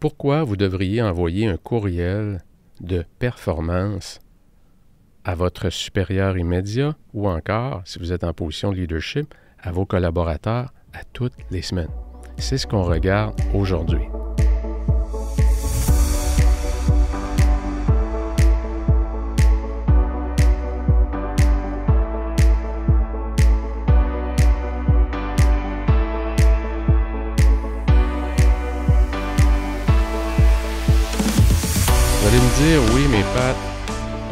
pourquoi vous devriez envoyer un courriel de performance à votre supérieur immédiat ou encore, si vous êtes en position de leadership, à vos collaborateurs à toutes les semaines. C'est ce qu'on regarde aujourd'hui. Vous allez me dire, oui, mais Pat,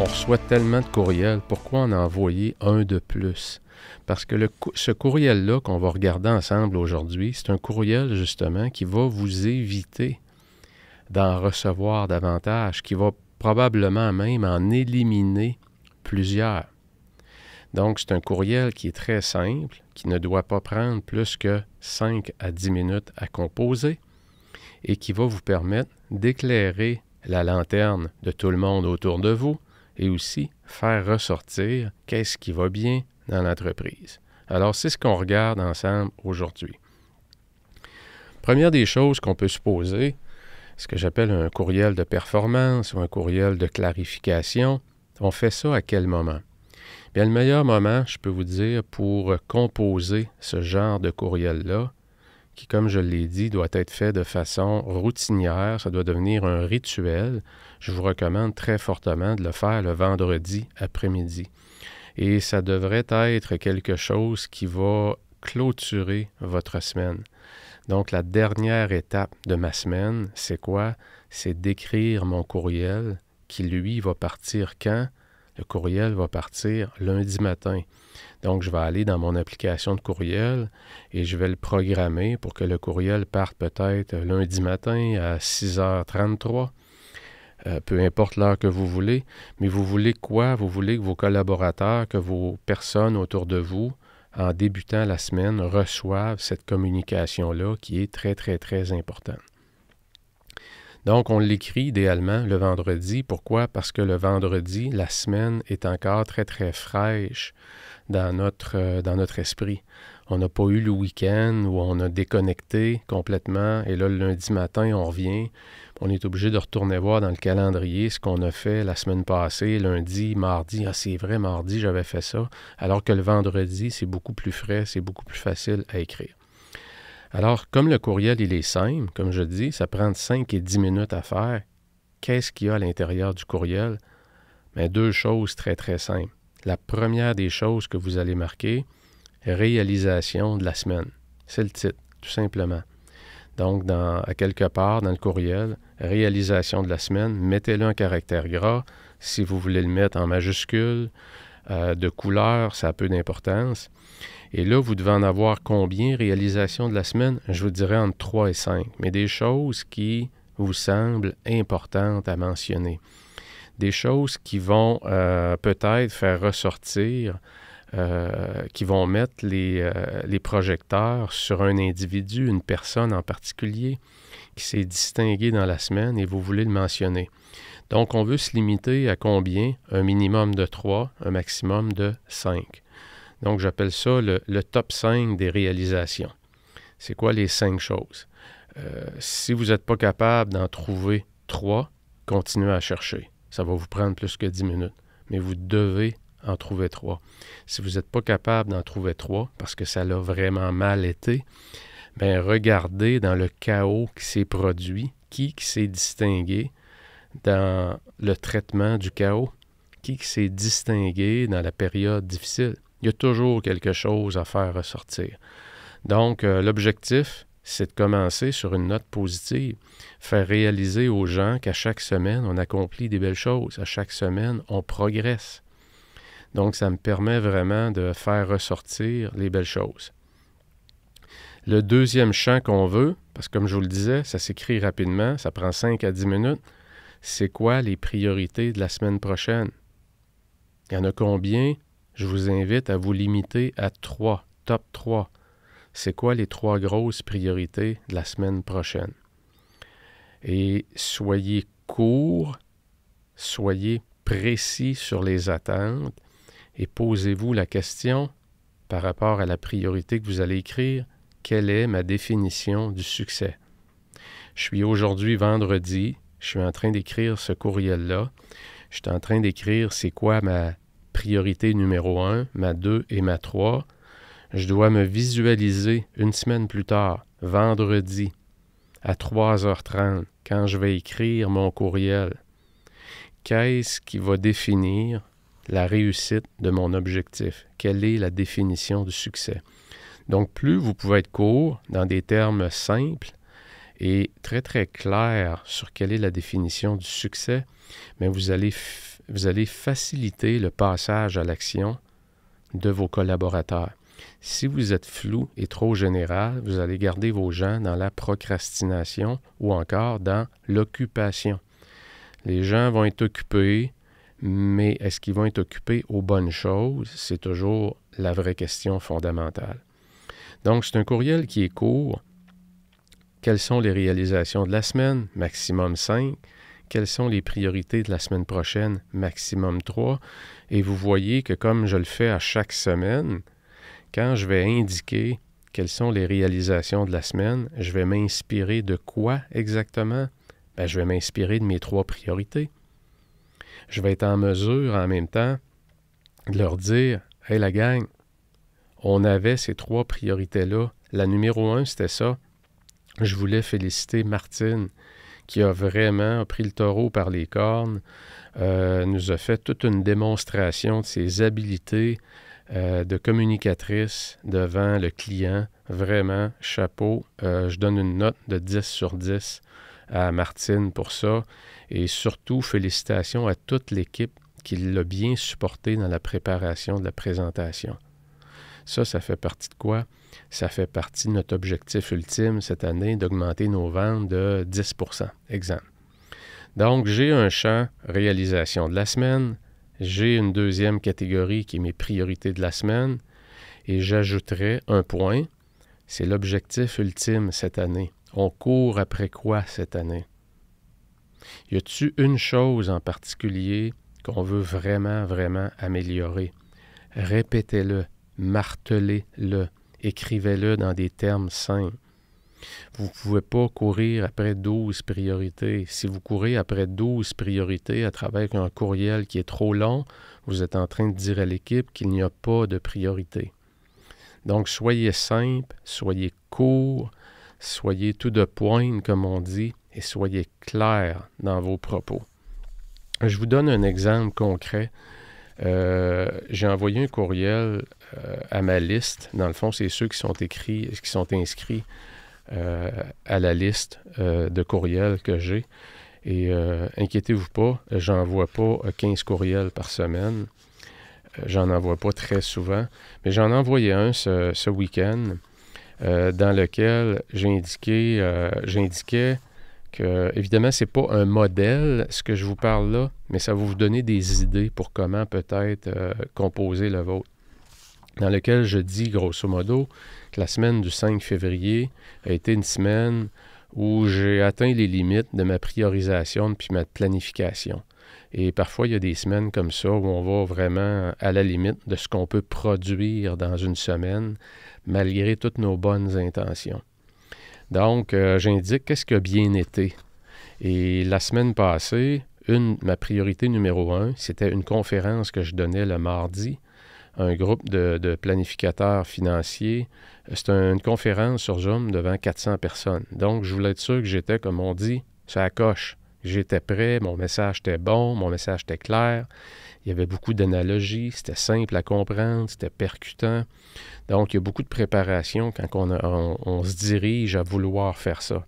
on reçoit tellement de courriels, pourquoi en envoyer un de plus? Parce que ce courriel-là qu'on va regarder ensemble aujourd'hui, c'est un courriel justement qui va vous éviter d'en recevoir davantage, qui va probablement même en éliminer plusieurs. Donc, c'est un courriel qui est très simple, qui ne doit pas prendre plus que 5 à 10 minutes à composer et qui va vous permettre d'éclairer la lanterne de tout le monde autour de vous et aussi faire ressortir qu'est-ce qui va bien dans l'entreprise. Alors, c'est ce qu'on regarde ensemble aujourd'hui. Première des choses qu'on peut se poser, ce que j'appelle un courriel de performance ou un courriel de clarification, on fait ça à quel moment? Bien, le meilleur moment, je peux vous dire, pour composer ce genre de courriel-là, qui, comme je l'ai dit, doit être fait de façon routinière, ça doit devenir un rituel. Je vous recommande très fortement de le faire le vendredi après-midi. Et ça devrait être quelque chose qui va clôturer votre semaine. Donc, la dernière étape de ma semaine, c'est quoi? C'est d'écrire mon courriel qui, lui, va partir quand? Le courriel va partir lundi matin. Donc, je vais aller dans mon application de courriel et je vais le programmer pour que le courriel parte peut-être lundi matin à 6h33. Peu importe l'heure que vous voulez, mais vous voulez quoi? Vous voulez que vos collaborateurs, que vos personnes autour de vous, en débutant la semaine, reçoivent cette communication-là qui est très, très, très importante. Donc, on l'écrit idéalement le vendredi. Pourquoi? Parce que le vendredi, la semaine est encore très, très fraîche dans notre esprit. On n'a pas eu le week-end où on a déconnecté complètement et là, le lundi matin, on revient. On est obligé de retourner voir dans le calendrier ce qu'on a fait la semaine passée, lundi, mardi. Ah, c'est vrai, mardi, j'avais fait ça. Alors que le vendredi, c'est beaucoup plus frais, c'est beaucoup plus facile à écrire. Alors, comme le courriel, il est simple, comme je dis, ça prend 5 et 10 minutes à faire. Qu'est-ce qu'il y a à l'intérieur du courriel? Bien, deux choses très, très simples. La première des choses que vous allez marquer, réalisation de la semaine. C'est le titre, tout simplement. Donc, à quelque part dans le courriel, réalisation de la semaine, mettez-le en caractère gras. Si vous voulez le mettre en majuscule, de couleur, ça a peu d'importance. Et là, vous devez en avoir combien, réalisation de la semaine? Je vous dirais entre 3 et 5, mais des choses qui vous semblent importantes à mentionner. Des choses qui vont peut-être faire ressortir, qui vont mettre les projecteurs sur un individu, une personne en particulier, qui s'est distingué dans la semaine et vous voulez le mentionner. Donc, on veut se limiter à combien? Un minimum de 3, un maximum de 5. Donc, j'appelle ça le top 5 des réalisations. C'est quoi les 5 choses? Si vous n'êtes pas capable d'en trouver 3, continuez à chercher. Ça va vous prendre plus que 10 minutes. Mais vous devez en trouver 3. Si vous n'êtes pas capable d'en trouver 3, parce que ça l'a vraiment mal été, bien, regardez dans le chaos qui s'est produit, qui s'est distingué dans le traitement du chaos, qui s'est distingué dans la période difficile. Il y a toujours quelque chose à faire ressortir. Donc, l'objectif, c'est de commencer sur une note positive, faire réaliser aux gens qu'à chaque semaine, on accomplit des belles choses. À chaque semaine, on progresse. Donc, ça me permet vraiment de faire ressortir les belles choses. Le deuxième champ qu'on veut, parce que comme je vous le disais, ça s'écrit rapidement, ça prend 5 à 10 minutes, c'est quoi les priorités de la semaine prochaine? Il y en a combien? Je vous invite à vous limiter à 3, top 3. C'est quoi les 3 grosses priorités de la semaine prochaine? Et soyez court, soyez précis sur les attentes et posez-vous la question par rapport à la priorité que vous allez écrire, quelle est ma définition du succès? Je suis aujourd'hui vendredi, je suis en train d'écrire ce courriel-là. Je suis en train d'écrire c'est quoi ma priorité numéro 1, ma 2 et ma 3. Je dois me visualiser une semaine plus tard, vendredi, à 3h30, quand je vais écrire mon courriel. Qu'est-ce qui va définir la réussite de mon objectif? Quelle est la définition du succès? Donc, plus vous pouvez être court, dans des termes simples et très, très clairs sur quelle est la définition du succès, mais vous allez faciliter le passage à l'action de vos collaborateurs. Si vous êtes flou et trop général, vous allez garder vos gens dans la procrastination ou encore dans l'occupation. Les gens vont être occupés, mais est-ce qu'ils vont être occupés aux bonnes choses? C'est toujours la vraie question fondamentale. Donc, c'est un courriel qui est court. Quelles sont les réalisations de la semaine? Maximum 5. Quelles sont les priorités de la semaine prochaine? Maximum 3. Et vous voyez que comme je le fais à chaque semaine, quand je vais indiquer quelles sont les réalisations de la semaine, je vais m'inspirer de quoi exactement? Bien, je vais m'inspirer de mes 3 priorités. Je vais être en mesure en même temps de leur dire « Hey la gang, on avait ces 3 priorités-là. La numéro 1, c'était ça. Je voulais féliciter Martine qui a vraiment pris le taureau par les cornes, nous a fait toute une démonstration de ses habiletés de communicatrice devant le client. Vraiment, chapeau. Je donne une note de 10 sur 10 à Martine pour ça. Et surtout, félicitations à toute l'équipe qui l'a bien supporté dans la préparation de la présentation. Ça fait partie de quoi? Ça fait partie de notre objectif ultime cette année d'augmenter nos ventes de 10 %. Exemple. Donc, j'ai un champ réalisation de la semaine. J'ai une deuxième catégorie qui est mes priorités de la semaine et j'ajouterai un point, c'est l'objectif ultime cette année. On court après quoi cette année? Y a-t-il une chose en particulier qu'on veut vraiment, vraiment améliorer? Répétez-le, martelez-le, écrivez-le dans des termes simples. Vous ne pouvez pas courir après 12 priorités. Si vous courez après 12 priorités à travers un courriel qui est trop long, vous êtes en train de dire à l'équipe qu'il n'y a pas de priorité. Donc, soyez simple, soyez court, soyez tout de pointe, comme on dit, et soyez clair dans vos propos. Je vous donne un exemple concret. J'ai envoyé un courriel à ma liste. Dans le fond, c'est ceux qui sont inscrits à la liste de courriels que j'ai. Et inquiétez-vous pas, j'envoie pas 15 courriels par semaine. J'en envoie pas très souvent. Mais j'en ai envoyé un ce week-end dans lequel j'indiquais que, évidemment, ce n'est pas un modèle, ce que je vous parle là, mais ça va vous donner des idées pour comment peut-être composer le vôtre. Dans lequel je dis, grosso modo, que la semaine du 5 février a été une semaine où j'ai atteint les limites de ma priorisation puis ma planification. Et parfois, il y a des semaines comme ça où on va vraiment à la limite de ce qu'on peut produire dans une semaine, malgré toutes nos bonnes intentions. Donc, j'indique qu'est-ce qui a bien été. Et la semaine passée, ma priorité numéro 1, c'était une conférence que je donnais le mardi, un groupe de planificateurs financiers. C'était une conférence sur Zoom devant 400 personnes. Donc, je voulais être sûr que j'étais, comme on dit, sur la coche. J'étais prêt, mon message était bon, mon message était clair. Il y avait beaucoup d'analogies, c'était simple à comprendre, c'était percutant. Donc, il y a beaucoup de préparation quand on se dirige à vouloir faire ça.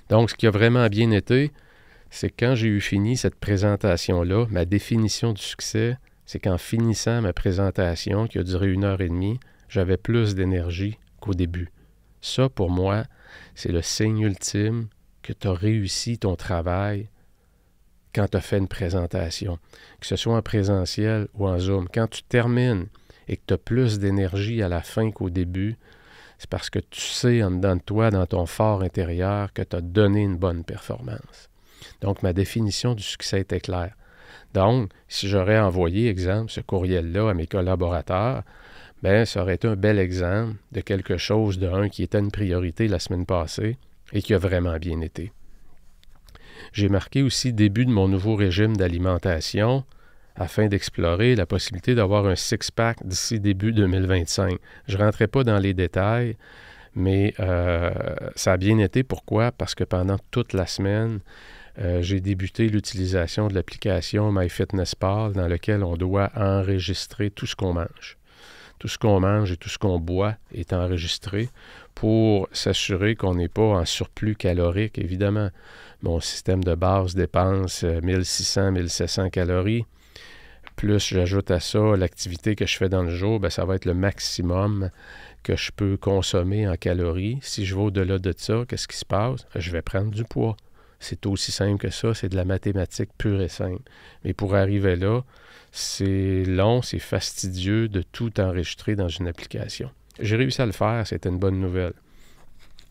Donc, ce qui a vraiment bien été, c'est quand j'ai eu fini cette présentation-là, ma définition du succès, c'est qu'en finissant ma présentation, qui a duré 1h30, j'avais plus d'énergie qu'au début. Ça, pour moi, c'est le signe ultime que tu as réussi ton travail quand tu as fait une présentation, que ce soit en présentiel ou en Zoom. Quand tu termines et que tu as plus d'énergie à la fin qu'au début, c'est parce que tu sais en dedans de toi, dans ton fort intérieur, que tu as donné une bonne performance. Donc, ma définition du succès était claire. Donc, si j'aurais envoyé, exemple, ce courriel-là à mes collaborateurs, bien, ça aurait été un bel exemple de quelque chose qui était une priorité la semaine passée, et qui a vraiment bien été. J'ai marqué aussi début de mon nouveau régime d'alimentation afin d'explorer la possibilité d'avoir un six-pack d'ici début 2025. Je ne rentrais pas dans les détails, mais ça a bien été. Pourquoi? Parce que pendant toute la semaine, j'ai débuté l'utilisation de l'application MyFitnessPal dans laquelle on doit enregistrer tout ce qu'on mange. Tout ce qu'on mange et tout ce qu'on boit est enregistré pour s'assurer qu'on n'est pas en surplus calorique. Évidemment, mon système de base dépense 1600-1700 calories. Plus j'ajoute à ça l'activité que je fais dans le jour, bien, ça va être le maximum que je peux consommer en calories. Si je vais au-delà de ça, qu'est-ce qui se passe? Je vais prendre du poids. C'est aussi simple que ça, c'est de la mathématique pure et simple. Mais pour arriver là, c'est long, c'est fastidieux de tout enregistrer dans une application. J'ai réussi à le faire, c'était une bonne nouvelle.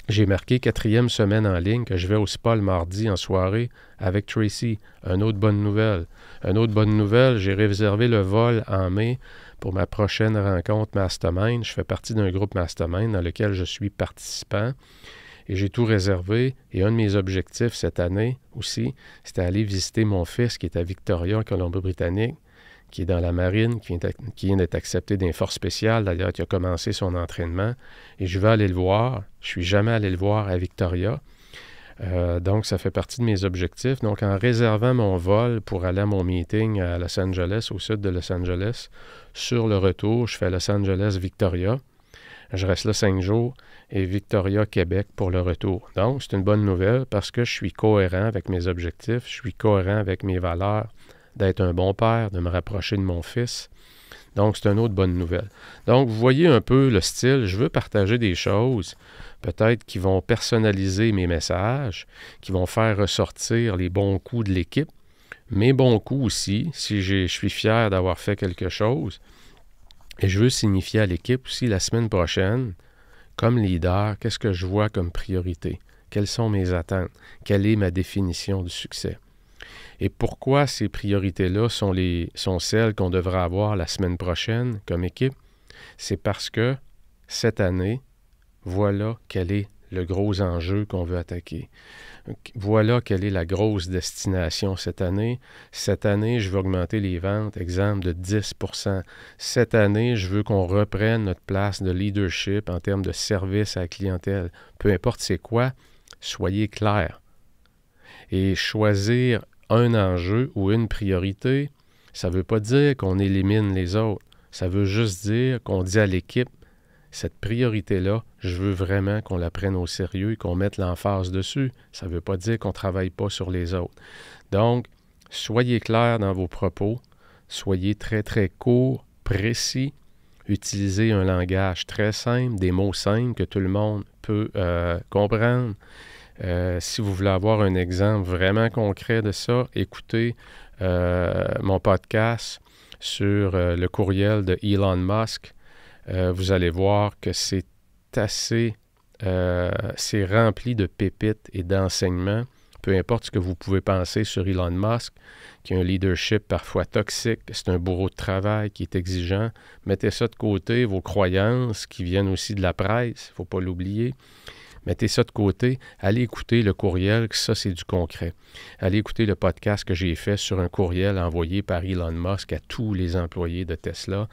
J'ai marqué 4e semaine en ligne que je vais au spa le mardi en soirée avec Tracy. Une autre bonne nouvelle. Une autre bonne nouvelle, j'ai réservé le vol en mai pour ma prochaine rencontre Mastermind. Je fais partie d'un groupe Mastermind dans lequel je suis participant. Et j'ai tout réservé. Et un de mes objectifs cette année aussi, c'était aller visiter mon fils qui est à Victoria, en Colombie-Britannique, qui est dans la marine, qui vient d'être accepté d'un force spécial, d'ailleurs, qui a commencé son entraînement. Et je vais aller le voir. Je ne suis jamais allé le voir à Victoria. Donc, ça fait partie de mes objectifs. Donc, en réservant mon vol pour aller à mon meeting à Los Angeles, au sud de Los Angeles, sur le retour, je fais Los Angeles-Victoria. Je reste là 5 jours et Victoria-Québec pour le retour. Donc, c'est une bonne nouvelle parce que je suis cohérent avec mes objectifs, je suis cohérent avec mes valeurs d'être un bon père, de me rapprocher de mon fils. Donc, c'est une autre bonne nouvelle. Donc, vous voyez un peu le style. Je veux partager des choses, peut-être qui vont personnaliser mes messages, qui vont faire ressortir les bons coups de l'équipe, mes bons coups aussi, si je suis fier d'avoir fait quelque chose. Et je veux signifier à l'équipe aussi la semaine prochaine, comme leader, qu'est-ce que je vois comme priorité? Quelles sont mes attentes? Quelle est ma définition du succès? Et pourquoi ces priorités-là sont celles qu'on devra avoir la semaine prochaine comme équipe? C'est parce que cette année, voilà quel est le gros enjeu qu'on veut attaquer. Voilà quelle est la grosse destination cette année. Cette année, je veux augmenter les ventes, exemple, de 10%. Cette année, je veux qu'on reprenne notre place de leadership en termes de service à la clientèle. Peu importe c'est quoi, soyez clairs. Et choisir un enjeu ou une priorité, ça ne veut pas dire qu'on élimine les autres. Ça veut juste dire qu'on dit à l'équipe, cette priorité-là, je veux vraiment qu'on la prenne au sérieux et qu'on mette l'emphase dessus. Ça ne veut pas dire qu'on ne travaille pas sur les autres. Donc, soyez clairs dans vos propos, soyez très, très courts, précis, utilisez un langage très simple, des mots simples que tout le monde peut comprendre. Si vous voulez avoir un exemple vraiment concret de ça, écoutez mon podcast sur le courriel de Elon Musk. Vous allez voir que c'est rempli de pépites et d'enseignements. Peu importe ce que vous pouvez penser sur Elon Musk, qui a un leadership parfois toxique, c'est un bourreau de travail qui est exigeant. Mettez ça de côté, vos croyances qui viennent aussi de la presse, il ne faut pas l'oublier. Mettez ça de côté, allez écouter le courriel, ça c'est du concret. Allez écouter le podcast que j'ai fait sur un courriel envoyé par Elon Musk à tous les employés de Tesla.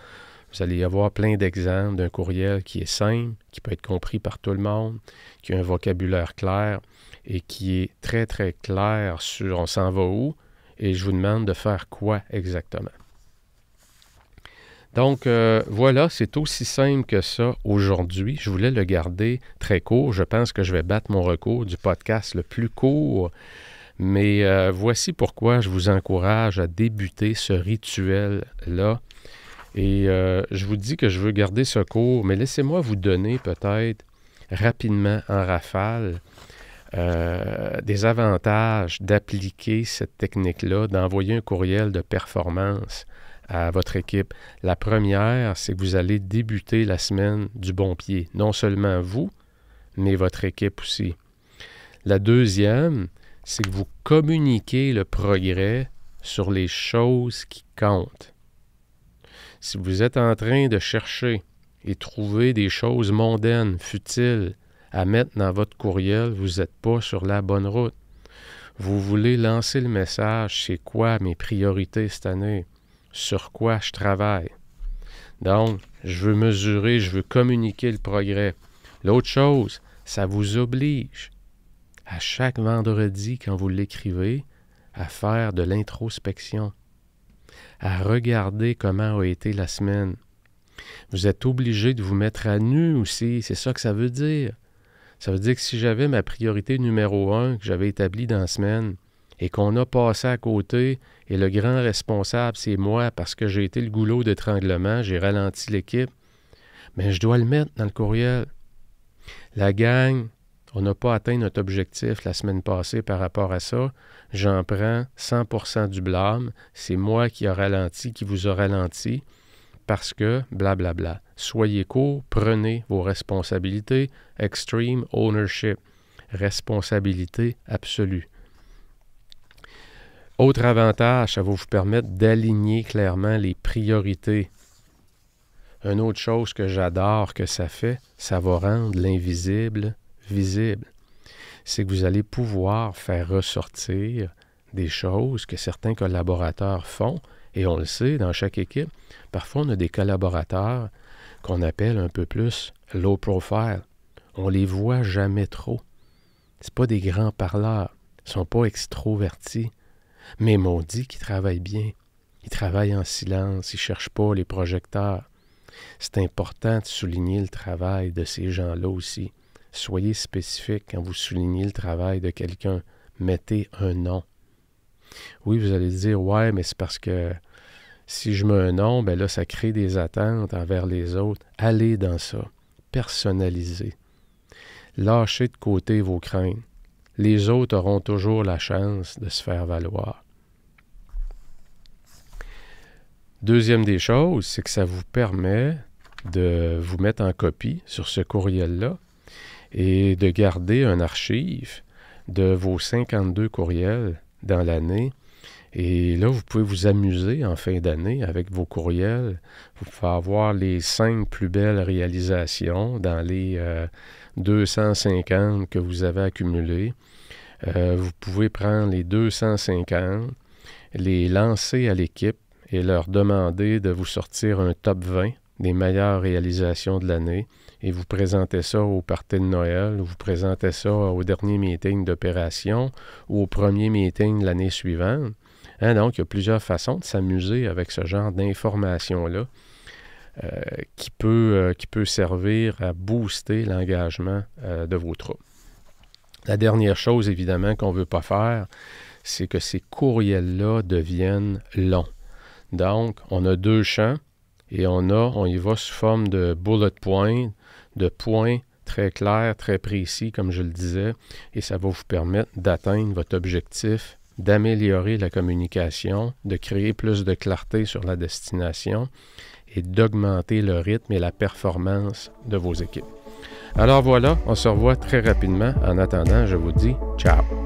Vous allez y avoir plein d'exemples d'un courriel qui est simple, qui peut être compris par tout le monde, qui a un vocabulaire clair et qui est très, très clair sur on s'en va où et je vous demande de faire quoi exactement. Donc, voilà, c'est aussi simple que ça aujourd'hui. Je voulais le garder très court. Je pense que je vais battre mon record du podcast le plus court. Mais voici pourquoi je vous encourage à débuter ce rituel-là. Et je vous dis que je veux garder ce cours, mais laissez-moi vous donner peut-être rapidement en rafale des avantages d'appliquer cette technique-là, d'envoyer un courriel de performance à votre équipe. La première, c'est que vous allez débuter la semaine du bon pied. Non seulement vous, mais votre équipe aussi. La deuxième, c'est que vous communiquez le progrès sur les choses qui comptent. Si vous êtes en train de chercher et trouver des choses mondaines, futiles, à mettre dans votre courriel, vous n'êtes pas sur la bonne route. Vous voulez lancer le message, c'est quoi mes priorités cette année? Sur quoi je travaille? Donc, je veux mesurer, je veux communiquer le progrès. L'autre chose, ça vous oblige, à chaque vendredi, quand vous l'écrivez, à faire de l'introspection, à regarder comment a été la semaine. Vous êtes obligé de vous mettre à nu aussi, c'est ça que ça veut dire. Ça veut dire que si j'avais ma priorité numéro 1 que j'avais établie dans la semaine et qu'on a passé à côté et le grand responsable, c'est moi parce que j'ai été le goulot d'étranglement, j'ai ralenti l'équipe, mais je dois le mettre dans le courriel. La gang, on n'a pas atteint notre objectif la semaine passée par rapport à ça. J'en prends 100% du blâme. C'est moi qui a ralenti, qui vous a ralenti. Parce que, blablabla. Soyez court, prenez vos responsabilités. Extreme ownership. Responsabilité absolue. Autre avantage, ça va vous permettre d'aligner clairement les priorités. Une autre chose que j'adore que ça fait, ça va rendre l'invisible visible. C'est que vous allez pouvoir faire ressortir des choses que certains collaborateurs font, et on le sait dans chaque équipe. Parfois, on a des collaborateurs qu'on appelle un peu plus low profile. On les voit jamais trop. C'est pas des grands parleurs. Ils sont pas extrovertis. Mais maudit qu'ils travaillent bien. Ils travaillent en silence. Ils cherchent pas les projecteurs. C'est important de souligner le travail de ces gens-là aussi. Soyez spécifique quand vous soulignez le travail de quelqu'un. Mettez un nom. Oui, vous allez dire, ouais, mais c'est parce que si je mets un nom, ben là, ça crée des attentes envers les autres. Allez dans ça. Personnalisez. Lâchez de côté vos craintes. Les autres auront toujours la chance de se faire valoir. Deuxième des choses, c'est que ça vous permet de vous mettre en copie sur ce courriel-là et de garder un archive de vos 52 courriels dans l'année. Et là, vous pouvez vous amuser en fin d'année avec vos courriels. Vous pouvez avoir les 5 plus belles réalisations dans les 250 que vous avez accumulés. Vous pouvez prendre les 250, les lancer à l'équipe et leur demander de vous sortir un top 20 des meilleures réalisations de l'année. Et vous présentez ça au party de Noël, ou vous présentez ça au dernier meeting d'opération ou au premier meeting de l'année suivante. Donc, il y a plusieurs façons de s'amuser avec ce genre d'informations-là qui peut servir à booster l'engagement de vos troupes. La dernière chose, évidemment, qu'on ne veut pas faire, c'est que ces courriels-là deviennent longs. Donc, on a 2 champs et on y va sous forme de bullet points, de points très clairs, très précis, comme je le disais, et ça va vous permettre d'atteindre votre objectif, d'améliorer la communication, de créer plus de clarté sur la destination et d'augmenter le rythme et la performance de vos équipes. Alors voilà, on se revoit très rapidement. En attendant, je vous dis ciao!